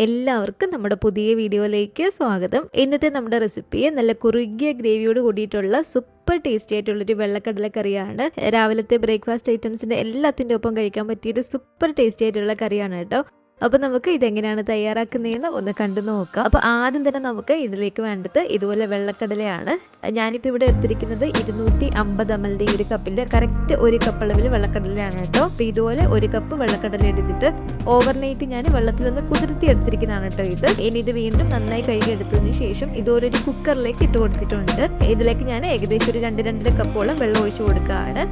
എല്ലാവർക്കും നമ്മുടെ പുതിയ വീഡിയോയിലേക്ക് സ്വാഗതം. ഇന്നത്തെ നമ്മുടെ റെസിപ്പി നല്ല കുറുകിയ ഗ്രേവിയോട് കൂടിയിട്ടുള്ള സൂപ്പർ ടേസ്റ്റി ആയിട്ടുള്ളൊരു വെള്ളക്കടല കറിയാണ്. രാവിലത്തെ ബ്രേക്ക്ഫാസ്റ്റ് ഐറ്റംസിൻ്റെ എല്ലാത്തിൻ്റെ ഒപ്പം കഴിക്കാൻ പറ്റിയൊരു സൂപ്പർ ടേസ്റ്റി ആയിട്ടുള്ള കറിയാണ് കേട്ടോ. അപ്പോൾ നമുക്ക് ഇതെങ്ങനെയാണ് തയ്യാറാക്കുന്നതെന്ന് ഒന്ന് കണ്ടു നോക്കാം. അപ്പോൾ ആദ്യം തന്നെ നമുക്ക് ഇതിലേക്ക് വേണ്ടത് ഇതുപോലെ വെള്ളക്കടലയാണ്. ഞാനിപ്പോൾ ഇവിടെ എടുത്തിരിക്കുന്നത് 250 ml ഈ ഒരു കപ്പിൻ്റെ കറക്റ്റ് ഒരു കപ്പ് അളവിൽ വെള്ളക്കടലയാണ് കേട്ടോ. അപ്പോൾ ഇതുപോലെ ഒരു കപ്പ് വെള്ളക്കടല എടുത്തിട്ട് ഓവർനൈറ്റ് ഞാൻ വെള്ളത്തിലൊന്ന് കുതിർത്തി എടുത്തിരിക്കുന്നതാണ് കേട്ടോ ഇത്. ഇനി ഇത് വീണ്ടും നന്നായി കഴുകി എടുത്തതിന് ശേഷം ഇതുപോലെ ഒരു കുക്കറിലേക്ക് ഇട്ട് കൊടുത്തിട്ടുണ്ട്. ഇതിലേക്ക് ഞാൻ ഏകദേശം ഒരു 2-2.5 കപ്പോളം വെള്ളം ഒഴിച്ചു കൊടുക്കുകയാണ്.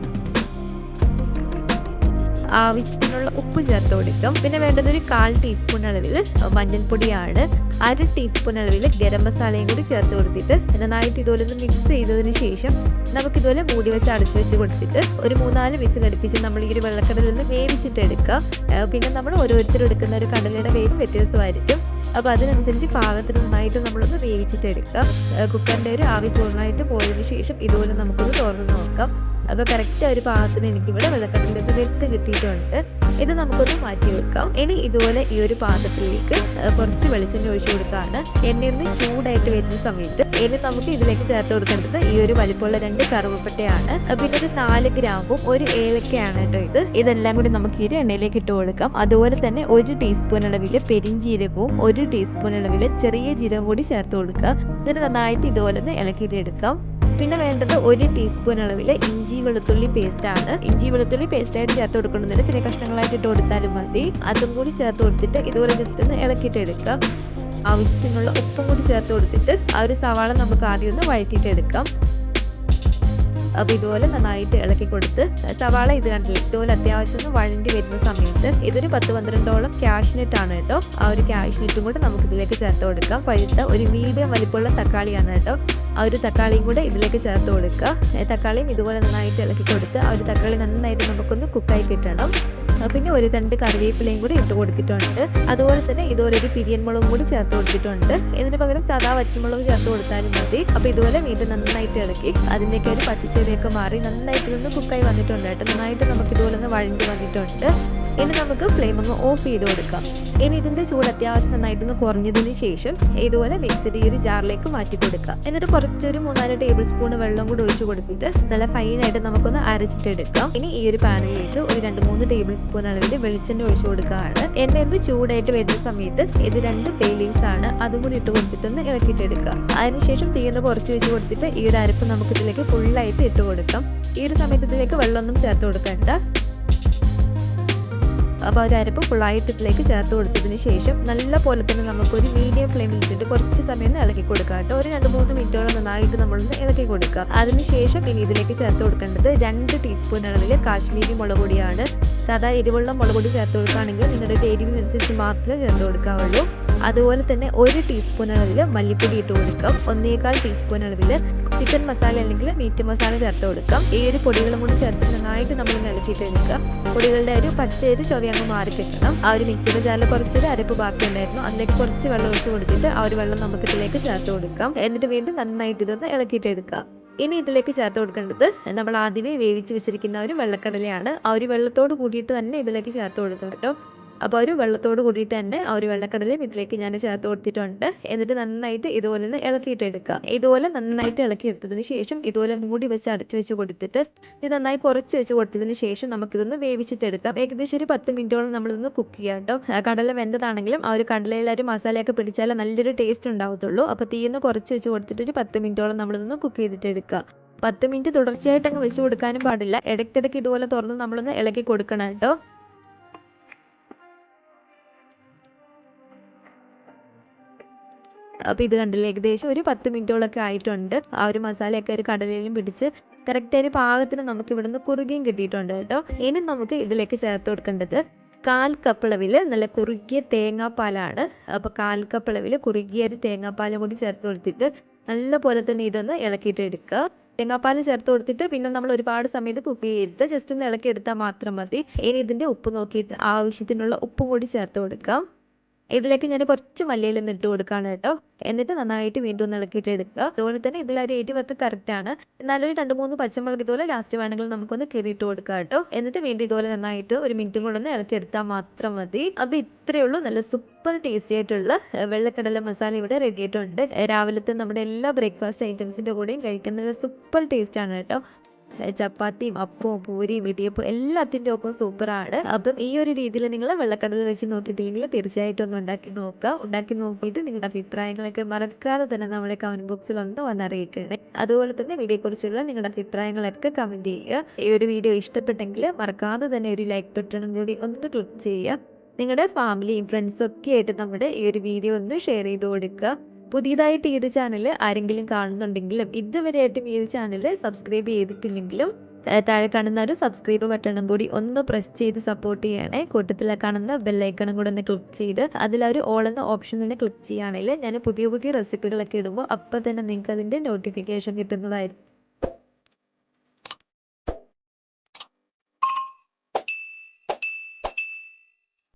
ആവശ്യത്തിനുള്ള ഉപ്പ് ചേർത്ത് കൊടുക്കാം. പിന്നെ വേണ്ടത് ഒരു 1/4 ടീസ്പൂൺ അളവിൽ മഞ്ഞൾപ്പൊടിയാണ്. 1/2 ടീസ്പൂൺ അളവിൽ ഗരം മസാലയും കൂടി ചേർത്ത് കൊടുത്തിട്ട് നന്നായിട്ട് ഇതുപോലെ ഒന്ന് മിക്സ് ചെയ്തതിന് ശേഷം നമുക്കിതുപോലെ മൂടി വെച്ച് അടച്ചു വെച്ച് കൊടുത്തിട്ട് ഒരു 3-4 വിസിൽ അടുപ്പിച്ച് നമ്മൾ ഈ ഒരു വെള്ളക്കടലിൽ നിന്ന് വേവിച്ചിട്ട് എടുക്കാം. പിന്നെ നമ്മൾ ഓരോരുത്തരും എടുക്കുന്ന ഒരു കടലയുടെ വേവ് വ്യത്യാസമായിരിക്കും. അപ്പോൾ അതിനനുസരിച്ച് പാകത്തിന് നന്നായിട്ട് നമ്മളൊന്ന് വേവിച്ചിട്ട് എടുക്കാം. കുക്കറിൻ്റെ ഒരു ആവി പൂർണ്ണമായിട്ട് പോയതിന് ശേഷം ഇതുപോലെ നമുക്കൊന്ന് തുറന്ന് നോക്കാം. അപ്പോൾ കറക്റ്റ് ഒരു പാകത്തിന് എനിക്കിവിടെ വെള്ളക്കടലിലേക്ക് വെത്ത് കിട്ടിയിട്ടുണ്ട്. ഇത് നമുക്കൊന്ന് മാറ്റി വെക്കാം. ഇനി ഇതുപോലെ ഈ ഒരു പാത്രത്തിലേക്ക് കുറച്ച് വെളിച്ചെണ്ണ ഒഴിച്ചു കൊടുക്കുകയാണ്. എണ്ണയൊന്ന് ചൂടായിട്ട് വരുന്ന സമയത്ത് ഇനി നമുക്ക് ഇതിലേക്ക് ചേർത്ത് കൊടുക്കേണ്ടത് ഈ ഒരു വലിപ്പമുള്ള 2 കറുവപ്പട്ടയാണ്. പിന്നെ ഒരു 4 ഗ്രാമ്പും 1 ഏലക്കയാണ് കേട്ടോ ഇതെല്ലാം കൂടി നമുക്ക് ഈ ഒരു എണ്ണയിലേക്ക് ഇട്ട് കൊടുക്കാം. അതുപോലെ തന്നെ 1 ടീസ്പൂൺ അളവിൽ പെരിഞ്ജീരകവും 1 ടീസ്പൂൺ അളവിൽ ചെറിയ ജീരകം കൂടി ചേർത്ത് കൊടുക്കുക. എന്നിട്ട് നന്നായിട്ട് ഇതുപോലെ ഒന്ന് ഇളക്കിയിട്ട് എടുക്കാം. പിന്നെ വേണ്ടത് 1 ടീസ്പൂൺ അളവിൽ ഇഞ്ചി വെളുത്തുള്ളി പേസ്റ്റ് ആണ്. ഇഞ്ചി വെളുത്തുള്ളി പേസ്റ്റ് ആയിട്ട് ചേർത്ത് കൊടുക്കണമെന്നില്ല, ചെറിയ കഷ്ണങ്ങളായിട്ട് ഇട്ട് കൊടുത്താലും മതി. അതും കൂടി ചേർത്ത് കൊടുത്തിട്ട് ഇതുപോലെ ജസ്റ്റ് ഒന്ന് ഇളക്കിയിട്ട് എടുക്കാം. ആവശ്യത്തിനുള്ള ഉപ്പും കൂടി ചേർത്ത് കൊടുത്തിട്ട് ആ ഒരു സവാള നമുക്ക് ആദ്യം ഒന്ന് വഴറ്റിയിട്ട് എടുക്കാം. അപ്പോൾ ഇതുപോലെ നന്നായിട്ട് ഇളക്കി കൊടുത്ത് സവാള ഇത് കണ്ടില്ല ഇതുപോലെ അത്യാവശ്യം ഒന്ന് വഴണ്ടി വരുന്ന സമയത്ത് ഇതൊരു 10-12ഓളം കാഷ്നട്ട് ആണ് കേട്ടോ. ആ ഒരു കാഷ്നട്ടും കൂടെ നമുക്ക് ഇതിലേക്ക് ചേർത്ത് കൊടുക്കാം. പഴുത്ത ഒരു മീഡിയം വലിപ്പമുള്ള തക്കാളിയാണ് കേട്ടോ. ആ ഒരു തക്കാളിയും കൂടെ ഇതിലേക്ക് ചേർത്ത് കൊടുക്കുക. തക്കാളിയും ഇതുപോലെ നന്നായിട്ട് ഇളക്കി കൊടുത്ത് ആ ഒരു തക്കാളി നന്നായിട്ട് നമുക്കൊന്ന് കുക്കായി കിട്ടണം. പിന്നെ ഒരു 2 കറിവേപ്പിലയും കൂടി ഇട്ട് കൊടുത്തിട്ടുണ്ട്. അതുപോലെ തന്നെ ഇതുപോലെ ഒരു പിരിയൻ മുളകും കൂടി ചേർത്ത് കൊടുത്തിട്ടുണ്ട്. ഇതിന് പകരം സാധാ വറ്റൽമുളക് ചേർത്ത് കൊടുത്താലും മതി. അപ്പോൾ ഇതുപോലെ വീണ്ടും നന്നായിട്ട് ഇളക്കി അതിൻ്റെയൊക്കെ ഒരു പച്ചച്ചൊരിയൊക്കെ മാറി നന്നായിട്ട് നിന്ന് കുക്കായി വന്നിട്ടുണ്ട് കേട്ടോ. നന്നായിട്ട് നമുക്ക് ഇതുപോലെ ഒന്ന് വഴണ്ടി വന്നിട്ടുണ്ട്. ഇനി നമുക്ക് ഫ്ലെയിം ഒന്ന് ഓഫ് ചെയ്ത് കൊടുക്കാം. ഇനി ഇതിൻ്റെ ചൂട് അത്യാവശ്യം നന്നായിട്ടൊന്ന് കുറഞ്ഞതിന് ശേഷം ഇതുപോലെ മിക്സിയുടെ ഈ ഒരു ജാറിലേക്ക് മാറ്റി കൊടുക്കുക. എന്നിട്ട് കുറച്ചൊരു 3-4 ടേബിൾ സ്പൂൺ വെള്ളം കൂടി ഒഴിച്ച് കൊടുത്തിട്ട് നല്ല ഫൈനായിട്ട് നമുക്കൊന്ന് അരച്ചിട്ടെടുക്കാം. ഇനി ഈ ഒരു പാനിലേക്ക് ഒരു 2-3 ടേബിൾ സ്പൂൺ അളവിൽ വെളിച്ചെണ്ണ ഒഴിച്ചു കൊടുക്കുകയാണ്. എണ്ണ ഒന്ന് ചൂടായിട്ട് വരുന്ന സമയത്ത് ഇത് 2 ബേ ലീവ്സ് ആണ്, അതും കൂടി ഇട്ട് കൊടുത്തിട്ടൊന്ന് ഇളക്കിയിട്ടെടുക്കുക. അതിനുശേഷം തീയൊന്ന് കുറച്ച് വെച്ച് കൊടുത്തിട്ട് ഈ ഒരു അരപ്പ് നമുക്ക് ഇതിലേക്ക് ഫുള്ളായിട്ട് ഇട്ട് കൊടുക്കാം. ഈ ഒരു സമയത്ത് ഇതിലേക്ക് വെള്ളമൊന്നും ചേർത്ത് കൊടുക്കേണ്ട. അപ്പോൾ ഒരു അരപ്പ് ഫുള്ളായിട്ട് ഇതിലേക്ക് ചേർത്ത് കൊടുത്തതിന് ശേഷം നല്ല പോലെ തന്നെ നമുക്കൊരു മീഡിയം ഫ്ലെയിമിൽ ഇട്ടിട്ട് കുറച്ച് സമയം ഒന്ന് ഇളക്കി കൊടുക്കുക കേട്ടോ. ഒരു 2-3 മിനിറ്റോളം നന്നായിട്ട് നമ്മളൊന്ന് ഇളക്കി കൊടുക്കുക. അതിനുശേഷം ഇനി ഇതിലേക്ക് ചേർത്ത് കൊടുക്കേണ്ടത് 2 ടീസ്പൂൺ അളവിൽ കാശ്മീരി മുളക് പൊടിയാണ്. സാധാ എരിവുള്ള മുളക് പൊടി ചേർത്ത് കൊടുക്കുകയാണെങ്കിൽ നിങ്ങളുടെ എരിവിനനുസരിച്ച് മാത്രമേ ചേർത്ത് കൊടുക്കാവുള്ളൂ. അതുപോലെ തന്നെ 1 ടീസ്പൂൺ അളവിൽ മല്ലിപ്പൊടി ഇട്ട് കൊടുക്കാം. 1.25 ടീസ്പൂൺ അളവിൽ ചിക്കൻ മസാല അല്ലെങ്കിൽ മീറ്റ് മസാല ചേർത്ത് കൊടുക്കാം. ഈ ഒരു പൊടികളും കൂടി ചേർത്ത് നന്നായിട്ട് നമ്മൾ ഇളക്കിയിട്ട് എടുക്കുക. പൊടികളുടെ ഒരു പച്ചയൊരു ചൊവ്വങ്ങ് മാറി കിട്ടണം. ആ ഒരു മിക്സിയുടെ ജാറിൽ കുറച്ചൊരു അരപ്പ് ബാക്കി ഉണ്ടായിരുന്നു, അതിലേക്ക് കുറച്ച് വെള്ളം ഒഴിച്ച് കൊടുത്തിട്ട് ആ ഒരു വെള്ളം നമുക്ക് ഇതിലേക്ക് ചേർത്ത് കൊടുക്കാം. എന്നിട്ട് വീണ്ടും നന്നായിട്ട് ഇതൊന്ന് ഇളക്കിയിട്ട് എടുക്കുക. ഇനി ഇതിലേക്ക് ചേർത്ത് കൊടുക്കേണ്ടത് നമ്മൾ ആദ്യമേ വേവിച്ച് വെച്ചിരിക്കുന്ന ഒരു വെള്ളക്കടലയാണ്. ആ ഒരു വെള്ളത്തോട് കൂടിയിട്ട് തന്നെ ഇതിലേക്ക് ചേർത്ത് കൊടുത്തു കേട്ടോ. അപ്പോൾ ഒരു വെള്ളത്തോട് കൂടിയിട്ട് തന്നെ ആ ഒരു വെള്ളക്കടലയും ഇതിലേക്ക് ഞാൻ ചേർത്ത് കൊടുത്തിട്ടുണ്ട്. എന്നിട്ട് നന്നായിട്ട് ഇതുപോലെ ഒന്ന് ഇളക്കിയിട്ട് എടുക്കുക. ഇതുപോലെ നന്നായിട്ട് ഇളക്കി എടുത്തതിന് ശേഷം ഇതുപോലെ മൂടി വെച്ച് അടച്ചു വെച്ച് കൊടുത്തിട്ട് ഇത് നന്നായി കുറച്ച് വെച്ച് കൊടുത്തതിന് ശേഷം നമുക്കിതൊന്ന് വേവിച്ചിട്ടെടുക്കാം. ഏകദേശം ഒരു 10 മിനിറ്റോളം നമ്മളിതൊന്ന് കുക്ക് ചെയ്യാം കേട്ടോ. കടല വെന്തതാണെങ്കിലും ആ ഒരു കടലയിൽ ഒരു മസാലയൊക്കെ പിടിച്ചാൽ നല്ലൊരു ടേസ്റ്റ് ഉണ്ടാവത്തുള്ളൂ. അപ്പോൾ തീയൊന്ന് കുറച്ച് വെച്ച് കൊടുത്തിട്ട് ഒരു 10 മിനിറ്റോളം നമ്മളിതൊന്ന് കുക്ക് ചെയ്തിട്ടെടുക്കുക. 10 മിനിറ്റ് തുടർച്ചയായിട്ട് അങ്ങ് വെച്ച് കൊടുക്കാനും പാടില്ല. ഇടയ്ക്കിടയ്ക്ക് ഇതുപോലെ തുറന്ന് നമ്മളൊന്ന് ഇളക്കി കൊടുക്കണം കേട്ടോ. അപ്പോൾ ഇത് കണ്ടില്ല ഏകദേശം ഒരു 10 മിനിറ്റോളൊക്കെ ആയിട്ടുണ്ട്. ആ ഒരു മസാലയൊക്കെ ഒരു കടലയിലും പിടിച്ച് കറക്റ്റ് ഒരു പാകത്തിന് നമുക്ക് ഇവിടുന്ന് കുറുകിയും കിട്ടിയിട്ടുണ്ട് കേട്ടോ. ഇനി നമുക്ക് ഇതിലേക്ക് ചേർത്ത് കൊടുക്കേണ്ടത് 1/4 കപ്പ് അളവിൽ നല്ല കുറുകിയ തേങ്ങാപ്പാലാണ്. അപ്പോൾ 1/4 കപ്പ് അളവിൽ കുറുകിയ ഒരു തേങ്ങാപ്പാലും കൂടി ചേർത്ത് കൊടുത്തിട്ട് നല്ല പോലെ തന്നെ ഇതൊന്ന് ഇളക്കിയിട്ട് എടുക്കുക. തേങ്ങാപ്പാൽ ചേർത്ത് കൊടുത്തിട്ട് പിന്നെ നമ്മൾ ഒരുപാട് സമയത്ത് കുക്ക് ചെയ്തിട്ട് ജസ്റ്റ് ഒന്ന് ഇളക്കി എടുത്താൽ മാത്രം മതി. ഇനി ഇതിൻ്റെ ഉപ്പ് നോക്കിയിട്ട് ആവശ്യത്തിനുള്ള ഉപ്പും കൂടി ചേർത്ത് കൊടുക്കാം. ഇതിലേക്ക് ഞാൻ കുറച്ച് മല്ലിയില ഇട്ട് കൊടുക്കുകയാണ് കേട്ടോ. എന്നിട്ട് നന്നായിട്ട് വീണ്ടും ഒന്ന് ഇളക്കിയിട്ട് എടുക്കുക. അതുപോലെ തന്നെ ഇതിലൊരു എരിവൊക്കെ കറക്റ്റാണ്. എന്നാലും ഒരു 2-3 പച്ചമുളക് ഇതുപോലെ ലാസ്റ്റ് വേണമെങ്കിൽ നമുക്കൊന്ന് കീറിയിട്ട് കൊടുക്കാം കേട്ടോ. എന്നിട്ട് വീണ്ടും ഇതുപോലെ നന്നായിട്ട് ഒരു മിനിറ്റും കൂടെ ഒന്ന് ഇളക്കിയെടുത്താൽ മാത്രം മതി. അപ്പോൾ ഇത്രയേ ഉള്ളൂ. നല്ല സൂപ്പർ ടേസ്റ്റി ആയിട്ടുള്ള വെള്ളക്കടല മസാല ഇവിടെ റെഡി ആയിട്ടുണ്ട്. രാവിലത്തെ നമ്മുടെ എല്ലാ ബ്രേക്ക്ഫാസ്റ്റ് ഐറ്റംസിൻ്റെ കൂടെയും കഴിക്കാൻ നല്ല സൂപ്പർ ടേസ്റ്റാണ് കേട്ടോ. ചപ്പാത്തിയും അപ്പവും പൂരിയും ഇടിയപ്പവും എല്ലാത്തിൻ്റെ ഒപ്പം സൂപ്പറാണ്. അപ്പം ഈ ഒരു രീതിയിൽ നിങ്ങൾ വെള്ളക്കടല വെച്ച് നോക്കിയിട്ടില്ലെങ്കിൽ തീർച്ചയായിട്ടും ഒന്ന് ഉണ്ടാക്കി നോക്കുക. ഉണ്ടാക്കി നോക്കിയിട്ട് നിങ്ങളുടെ അഭിപ്രായങ്ങളൊക്കെ മറക്കാതെ തന്നെ നമ്മുടെ കമൻറ്റ് ബോക്സിൽ ഒന്ന് വന്നറിയിക്കണേ. അതുപോലെ തന്നെ വീഡിയോയെക്കുറിച്ചുള്ള നിങ്ങളുടെ അഭിപ്രായങ്ങളൊക്കെ കമൻറ്റ് ചെയ്യുക. ഈ ഒരു വീഡിയോ ഇഷ്ടപ്പെട്ടെങ്കിൽ മറക്കാതെ തന്നെ ഒരു ലൈക്ക് ബട്ടണും കൂടി ഒന്ന് ക്ലിക്ക് ചെയ്യുക. നിങ്ങളുടെ ഫാമിലിയും ഫ്രണ്ട്സും ഒക്കെ ആയിട്ട് നമ്മുടെ ഈ ഒരു വീഡിയോ ഒന്ന് ഷെയർ ചെയ്ത് കൊടുക്കുക. പുതിയതായിട്ട് ഈ ഒരു ചാനൽ ആരെങ്കിലും കാണുന്നുണ്ടെങ്കിലും ഇതുവരെയായിട്ടും ഈ ഒരു ചാനൽ സബ്സ്ക്രൈബ് ചെയ്തിട്ടില്ലെങ്കിലും താഴെ കാണുന്ന ഒരു സബ്സ്ക്രൈബ് ബട്ടണും കൂടി ഒന്ന് പ്രസ് ചെയ്ത് സപ്പോർട്ട് ചെയ്യണേ. കൂട്ടത്തിൽ കാണുന്ന ബെല്ലൈക്കണും കൂടെ ഒന്ന് ക്ലിക്ക് ചെയ്ത് അതിലൊരു ഓൾ എന്ന ഓപ്ഷൻ തന്നെ ക്ലിക്ക് ചെയ്യുകയാണെങ്കിൽ ഞാൻ പുതിയ പുതിയ റെസിപ്പികളൊക്കെ ഇടുമ്പോൾ അപ്പോൾ തന്നെ നിങ്ങൾക്ക് അതിൻ്റെ നോട്ടിഫിക്കേഷൻ കിട്ടുന്നതായിരിക്കും.